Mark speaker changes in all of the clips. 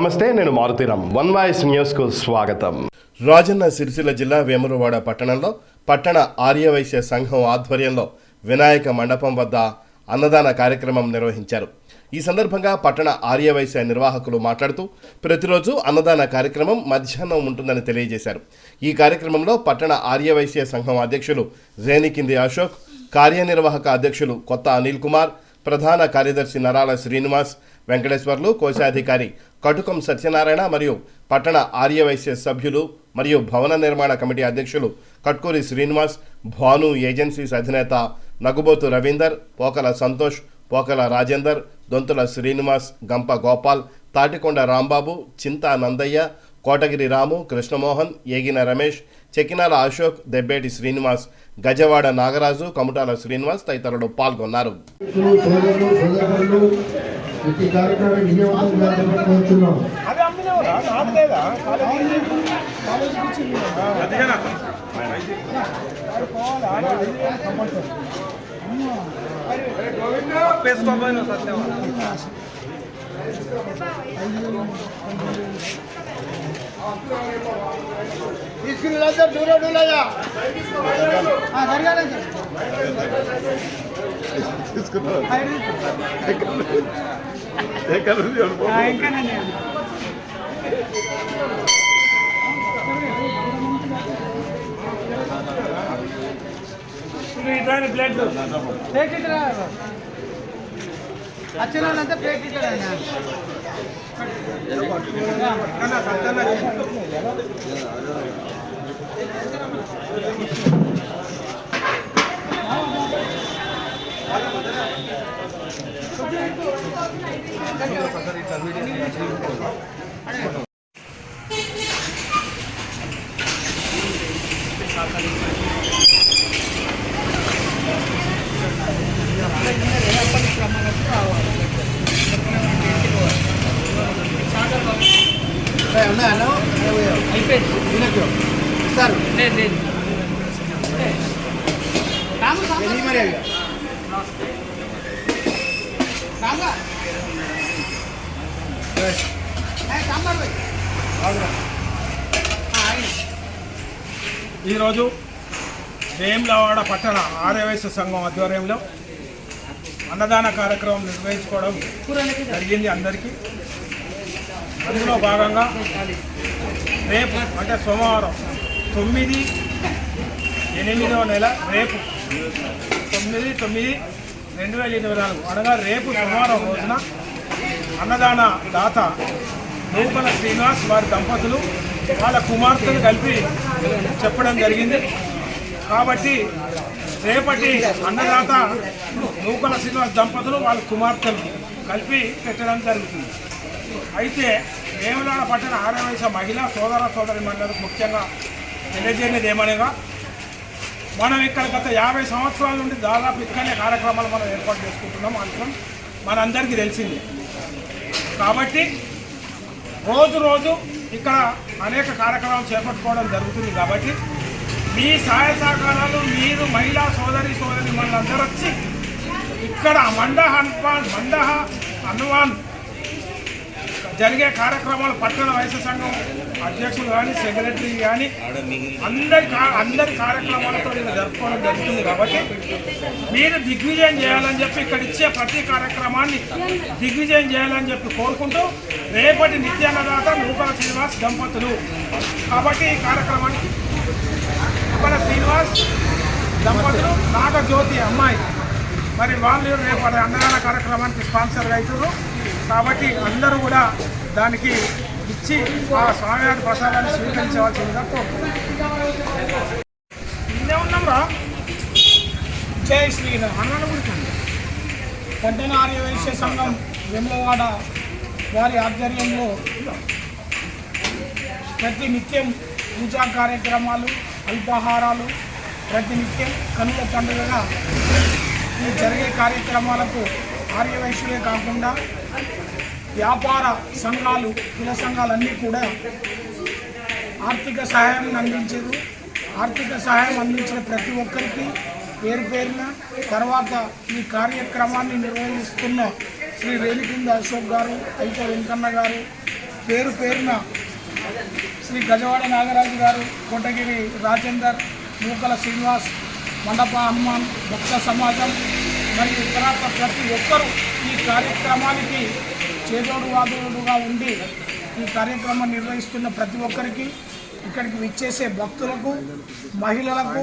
Speaker 1: నమస్తే, నేను Maruthi Ram. One voice న్యూస్కు స్వాగతం. రాజన్న సిరిసిల్ల జిల్లా వేములవాడ పట్టణంలో పట్టణ ఆర్యవైశ్య సంఘం ఆధ్వర్యంలో వినాయక మండపం వద్ద అన్నదాన కార్యక్రమం నిర్వహించారు. ఈ సందర్భంగా పట్టణ ఆర్యవైశ్య నిర్వాహకులు మాట్లాడుతూ ప్రతిరోజు అన్నదాన కార్యక్రమం మధ్యాహ్నం ఉంటుందని తెలియజేశారు. ఈ కార్యక్రమంలో పట్టణ ఆర్యవైశ్య సంఘం అధ్యక్షులు రేణికింది అశోక్, కార్యనిర్వాహక అధ్యక్షులు కొత్త అనిల్ కుమార్, ప్రధాన కార్యదర్శి నరాల శ్రీనివాస్, వెంకటేశ్వర్లు, కోశాధికారి కటుకం సత్యనారాయణ మరియు పట్టణ ఆర్యవైశ్య సభ్యులు మరియు భవన నిర్మాణ కమిటీ అధ్యక్షులు కట్కూరి శ్రీనివాస్, భాను ఏజెన్సీస్ అధినేత నగుబోతు రవీందర్, పోకల సంతోష్, పోకల రాజేందర్, దొంతుల శ్రీనివాస్, గంప గోపాల్, తాటికొండ రాంబాబు, చింతా నందయ్య, కోటగిరి రాము, కృష్ణమోహన్, ఏగిన రమేష్, చెకినాల అశోక్, దెబ్బేటి శ్రీనివాస్, గజవాడ నాగరాజు, కముటాల శ్రీనివాస్ తదితరులు పాల్గొన్నారు.
Speaker 2: వచ్చినంత ప్లేట్ ఇచ్చాడు.
Speaker 3: ఈరోజు వేములవాడ పట్టణ ఆర్యవైశ్య సంఘం ఆధ్వర్యంలో అన్నదాన కార్యక్రమం నిర్వహించుకోవడం జరిగింది అందరికీ. అందులో భాగంగా రేపు అంటే సోమవారం 9/8వ నెల రేపు 9/9/2024 అనగా రేపు సోమవారం రోజున అన్నదాన దాత నూకల శ్రీనివాస్ వారి దంపతులు వాళ్ళ కుమార్తెలు కలిపి చెప్పడం జరిగింది. కాబట్టి రేపటి అన్నదాత నూకల శ్రీనివాస్ దంపతులు వాళ్ళ కుమార్తెలు కలిపి పెట్టడం జరుగుతుంది. అయితే వేములవాడ పట్టణ ఆర్యవైశ్య మహిళా సోదరి మండలికి ముఖ్యంగా తెలియజేయలేదు ఏమనగా, మనం ఇక్కడ గత 50 సంవత్సరాల నుండి దాదాపు ఇక్కడనే కార్యక్రమాలు మనం ఏర్పాటు చేసుకుంటున్నాం. అంతరం మనందరికీ తెలిసింది. కాబట్టి రోజు ఇక్కడ అనేక కార్యక్రమాలు చేపట్టుకోవడం జరుగుతుంది. కాబట్టి మీ సహాయ సహకారాలు మీరు మహిళా సోదరి మనందరూ వచ్చి ఇక్కడ మండహ హనుమాన్ జరిగే కార్యక్రమాలు పట్టణ వైశ్య సంఘం అధ్యక్షులు కానీ సెక్రటరీ కానీ అందరి కార్యక్రమాలతో జరుపుకోవడం జరుగుతుంది. కాబట్టి మీరు దిగ్విజయం చేయాలని చెప్పి ఇక్కడ ఇచ్చే ప్రతి కార్యక్రమాన్ని దిగ్విజయం చేయాలని చెప్పి కోరుకుంటూ రేపటి నిత్యాన్నదాత నూకల శ్రీనివాస్ దంపతులు. కాబట్టి ఈ కార్యక్రమానికి నూకల శ్రీనివాస్ దంపతులు నాగజ్యోతి అమ్మాయి మరి వాళ్ళు రేపటి అన్నదాన కార్యక్రమానికి స్పాన్సర్గా అవుతారు. కాబట్టి అందరూ కూడా దానికి ఇచ్చి ఆ స్వామివారి ప్రసాదాన్ని స్వీకరించవలసిందిగా ఇన్నే ఉన్నాం రా. జై శ్రీరామ్. హనుమాన్ పట్టణ ఆర్యవైశ్య సంఘం వేములవాడ వారి ఆధ్వర్యంలో ప్రతి నిత్యం పూజా కార్యక్రమాలు, అల్పాహారాలు ప్రతినిత్యం కనుల పండుగగా ఈ జరిగే కార్యక్రమాలకు ఆర్యవైశ్యులే కాకుండా వ్యాపార సంఘాలు, కుల సంఘాలన్నీ కూడా ఆర్థిక సహాయం అందించారు. ఆర్థిక సహాయం అందించిన ప్రతి ఒక్కరికి పేరు పేరున తర్వాత ఈ కార్యక్రమాన్ని నిర్వహిస్తున్న శ్రీ రేణికింది అశోక్ గారు, అయితే వెంకన్న గారు, పేరు పేరున శ్రీ గజవాడ నాగరాజు గారు, కోటగిరి రాజేందర్, మూకల శ్రీనివాస్, మండప హనుమాన్, భక్త సమాజం మరియు ఇతరత్ర ప్రతి ఒక్కరూ ఈ కార్యక్రమానికి చేదోడు వాదోడుగా ఉండి ఈ కార్యక్రమం నిర్వహిస్తున్న ప్రతి ఒక్కరికి, ఇక్కడికి విచ్చేసే భక్తులకు, మహిళలకు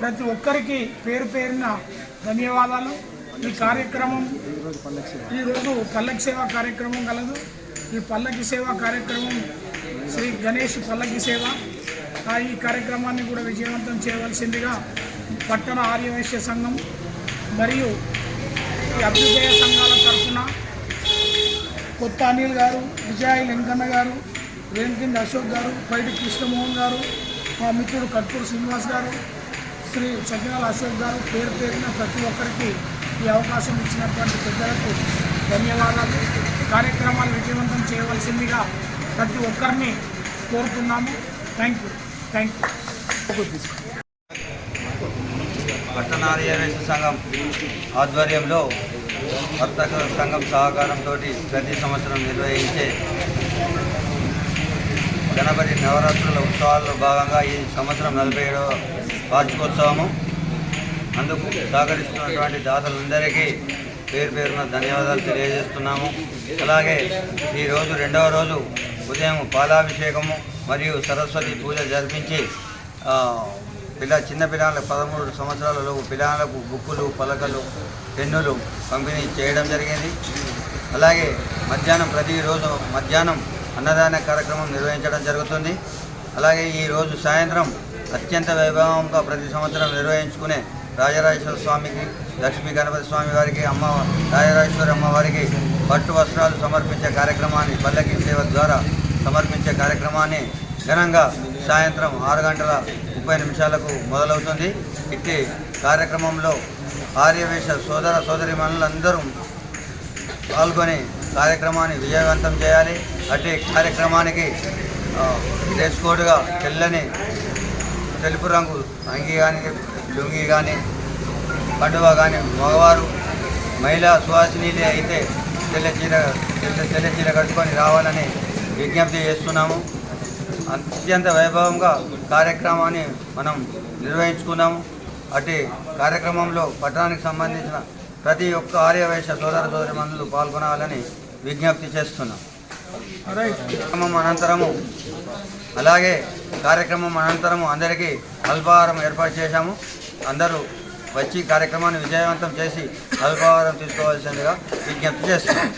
Speaker 3: ప్రతి ఒక్కరికి పేరు పేరున ధన్యవాదాలు. ఈ కార్యక్రమం ఈరోజు పల్లకి సేవ కార్యక్రమం కలదు. ఈ పల్లకి సేవ కార్యక్రమం శ్రీ గణేష్ పల్లకి సేవ. ఈ కార్యక్రమాన్ని కూడా విజయవంతం చేయవలసిందిగా పట్టణ ఆర్యవైశ్య సంఘం మరియు ఈ అభ్యుదయ సంఘాల తరఫున కొత్త అనిల్ గారు, విజయ్ వెంకన్న గారు, రేణుకింది అశోక్ గారు, పైడి కృష్ణమోహన్ గారు, మా మిత్రుడు కట్పూరు శ్రీనివాస్ గారు, శ్రీ చకినాల అశోక్ గారు, పేరు పేరున ప్రతి ఒక్కరికి ఈ అవకాశం ఇచ్చినటువంటి పెద్దలకు ధన్యవాదాలు. కార్యక్రమాలు విజయవంతం చేయవలసిందిగా ప్రతి ఒక్కరిని కోరుతున్నాము. Thank you.
Speaker 4: పట్టణ ఆర్యవైశ్య సంఘం ఆధ్వర్యంలో వర్తక సంఘం సహకారంతో ప్రతి సంవత్సరం నిర్వహించే గణపతి నవరాత్రుల ఉత్సవాల్లో భాగంగా ఈ సంవత్సరం 47వ వార్షికోత్సవము. అందుకు సహకరిస్తున్నటువంటి దాతలందరికీ పేరు పేరున ధన్యవాదాలు తెలియజేస్తున్నాము. అలాగే ఈరోజు 2వ రోజు ఉదయం పాలాభిషేకము మరియు సరస్వతి పూజ జరిపించి చిన్న పిల్లలకు 13 సంవత్సరాలలోపు పిల్లలకు బుక్కులు, పలకలు, పెన్నులు పంపిణీ చేయడం జరిగింది. అలాగే ప్రతిరోజు మధ్యాహ్నం అన్నదాన కార్యక్రమం నిర్వహించడం జరుగుతుంది. అలాగే ఈరోజు సాయంత్రం అత్యంత వైభవంగా ప్రతి సంవత్సరం నిర్వహించుకునే రాజరాజేశ్వర స్వామికి, లక్ష్మీ గణపతి స్వామి వారికి, రాజరాజేశ్వరి అమ్మవారికి పట్టు వస్త్రాలు సమర్పించే కార్యక్రమాన్ని, పల్లకి సేవ ద్వారా సమర్పించే కార్యక్రమాన్ని ఘనంగా సాయంత్రం 6:30 మొదలవుతుంది. ఇట్టి కార్యక్రమంలో ఆర్యవైశ్య సోదర సోదరీమణులందరూ పాల్గొని కార్యక్రమాన్ని విజయవంతం చేయాలి. అట్టి కార్యక్రమానికి డ్రెస్ కోడ్గా తెలుపు రంగు అంగి కానీ, లుంగి కానీ, కండువా కానీ, మగవారు మహిళా సువాసినీలే అయితే తెల్ల చీర కట్టుకొని రావాలని విజ్ఞప్తి చేస్తున్నాము. అత్యంత వైభవంగా కార్యక్రమాన్ని మనం నిర్వహించుకున్నాము. అటు కార్యక్రమంలో పట్టణానికి సంబంధించిన ప్రతి ఒక్క ఆర్యవైశ్య సోదర సోదరీమణులు పాల్గొనాలని విజ్ఞప్తి చేస్తున్నాం. కార్యక్రమం అనంతరము అందరికీ అల్పాహారం ఏర్పాటు చేశాము. అందరూ వచ్చి కార్యక్రమాన్ని విజయవంతం చేసి అల్పాహారం తీసుకోవాల్సిందిగా విజ్ఞప్తి చేస్తున్నాం.